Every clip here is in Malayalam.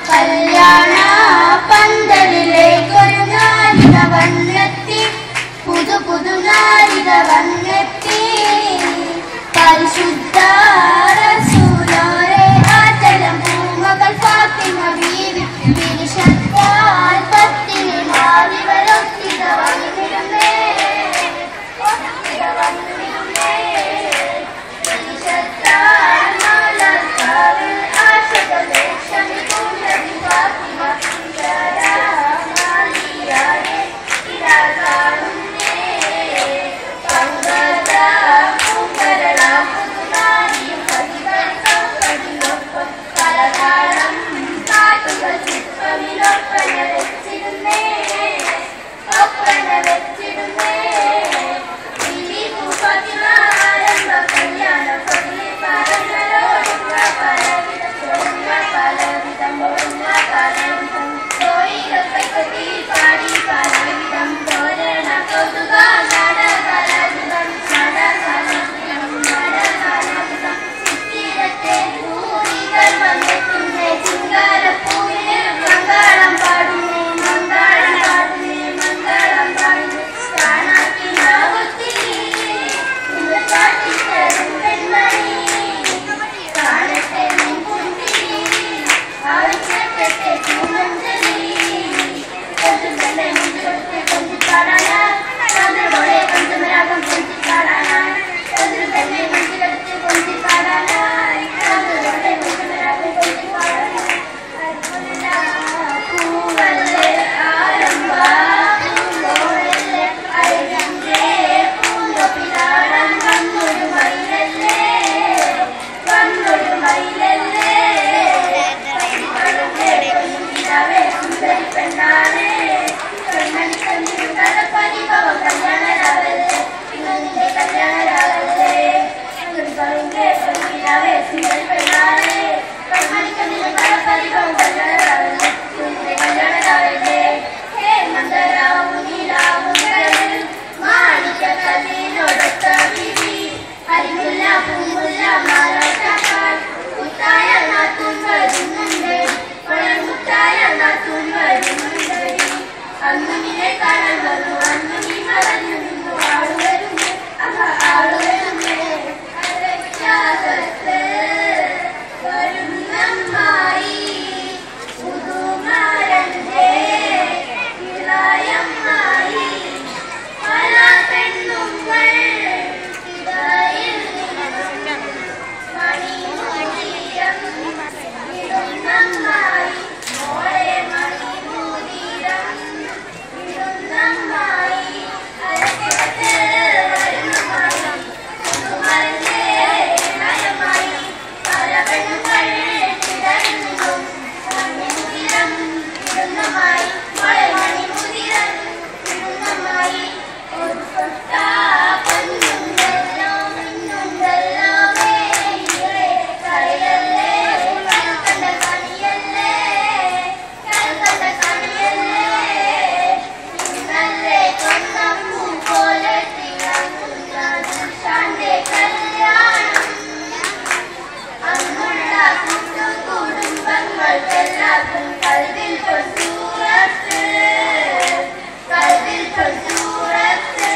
കല്യാണ പന്തലിലേക്കൊരു നാരിക വന്നെത്തി, പുതു പുതു നാരിക വന്നെത്തി. പരിശുദ്ധ റസൂലോരെ ആചരം പൂമകൾ ഫാത്തിമ ബീവി വിരിശത്താൽ പത്തിന് മാറിവരൊത്തിത വന്നിരുന്നേ, ഒത്തിത വന്നിരുന്നേ. വിരിശത്താൽ മാലക്കാവിൽ ആശകളെ ക്ഷമിക്കുന്നതി ഫാത്തിമ മാലിയാരെ ഇതാ കാണുന്നേ. പങ്കത പൂങ്കരള പുതുനാരിയും പതിവരുത്തം പതിനൊപ്പം പലതാളം കാട്ടുകൾ ചിത്രമിലൊപ്പന വെച്ചിരുന്നേ, ഒപ്പന വെച്ചിരുന്നേ. ഫാത്തിമ ആരംഭ കല്യാണ പതിയെ പറഞ്ഞോടുക പലവിധം പലവിധം പലവിധം കോയികൾ കൈപ്പത്തി പാടി പലവിധം തോരണ കൗതുക നടകലവിധം നടകലവിധം നടകലവിധം. ചിത്തിരത്തെ ഭൂമികൾ വന്നെത്തുന്നേ, ചിങ്കാരപ്പൂവിന് മംഗളം പാടുന്നേ, മംഗളം പാടുന്നേ, മംഗളം പാടുന്നേ. കാണാത്തിനാവത്തി ഇന്ന് കാട്ടിത്തരും പെൺമണി, കാണട്ടെ നിൻ പുഞ്ചിരി ആവശ്യപ്പെട്ടെ പൂമഞ്ചലി. കൊണ്ടുതന്നെ മുൻകൊടുത്ത് കൊഞ്ചിപ്പാടാനാ ചന്ദ്രമോളെ കൊണ്ടുമരാകം കൊഞ്ചിപ്പാടാനാ, ചന്ദ്രതന്നെ മുൻകൊടുത്ത് കൊഞ്ചിപ്പാടാനാ ചന്ദ്രമോളെ കൊണ്ടുമരാകം കൊഞ്ചിപ്പാടാനാ. പൂവല്ലേ ആരംഭ പൂങ്കോളല്ലേ അഴകിന്റെ പൂങ്കൊപ്പിലാടൻ വന്നൊരു മയിലല്ലേ, വന്നൊരു മയിലല്ലേ. േ സുന്ദരി പെണ്ണാണേ പെണ്ണി കണ്ടിരുന്ന പരിഭവം കല്യാണരാവല്ലേ, ഇന്നെ കല്യാണരാവല്ലേ. പെണ്ണിനാവേ സുന്ദരി പെണ്ണാണേ പെണ്ണി കണ്ടിരുന്ന പരിഭവം കല്യാണരാവല്ലേ, ഇന്നെ കല്യാണരാവല്ലേ. ഹേ മന്ദരാവും നീലാവും കരളിൽ മാണിക്ക കല്ലിനോടൊത്ത വിധി, അരിമുല്ല പൂമുല്ല മാലോട്ടാക്കാൻ മുത്തായ നാത്തും വരുന്നുണ്ട്, മുത്തായ നാത്തും വരുന്നുണ്ട്. അന്നു നിന്നെ കാണാൻ വന്നു, അന്നു നീ മറഞ്ഞു നിന്നു. ആളു വരുന്നേ, ആളു വരുന്നേ. വ്യത്യാസത്ത് വരുന്നമ്മായി പുതുമാരന്റെ ഇളയമ്മായി പല പെണ്ണുങ്ങൾ ഇതായിൽ നിന്നും മണിമൂതിരം ഇടുന്നമ്മായി, മോളെ മണിമൂതിരം ഇടുന്നമ്മായി. അരക്കിടത്ത് വരുന്നമ്മായി പുതുമരന്റെ ഇളയമ്മായി പല പെണ്ണുങ്ങൾ ഇടയിൽ നിന്നും മണിമൂതിരം ഇടുന്നമ്മായി, മോളെ മണിമൂതിരം ഇടുന്നമ്മായി. ഒരു തൊട്ട പൊന്നുണ്ടല്ലോ മിന്നുണ്ടല്ലോ മേയിലേ, കളിയല്ലേ കൽക്കണ്ട കണിയല്ലേ, കൽക്കണ്ട കണിയല്ലേ. ഇന്നല്ലേ കൊന്നപ്പൂ പോലെ തിളങ്ങുന്ന ദുൽഷാന്റെ കല്യാണം, അന്നുള്ള കുടുംബങ്ങൾക്കെല്ലാവർക്കും കൽവിൽ പൊൻസൂറത്ത്, കൽവിൽ പൊൻസൂറത്ത്.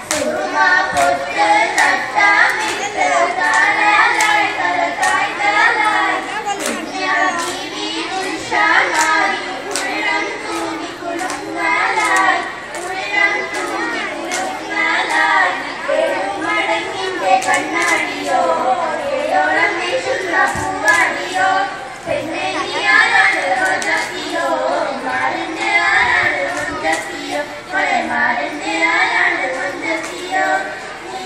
സുറുമ പൊട്ട് തട്ടാമിട്ട് കാലാലായി കലകായ് കാലായി ദുനിയാ ബീവി ദുൽഷാനായി ഉള്ളം തൂങ്ങി കുളുങ്ങലായി, ഉള്ളം തൂങ്ങി കുളുങ്ങലായി. ഏഴുമടങ്ങിന്റെ കണ്ണാടിയോ ഏഴോളം വീശുന്ന പൂവാടിയോ, പെണ്ണെ നീ ആരാണ് റോജാത്തിയോ, മാറിന്റെ ആരാണ് മഞ്ചത്തിയോ, മോളെ മാറിന്റെ ആരാണ് മഞ്ചത്തിയോ. നീ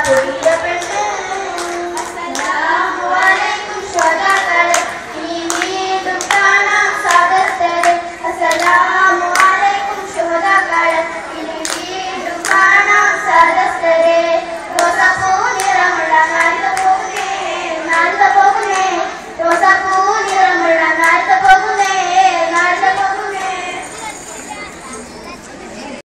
പുതിയ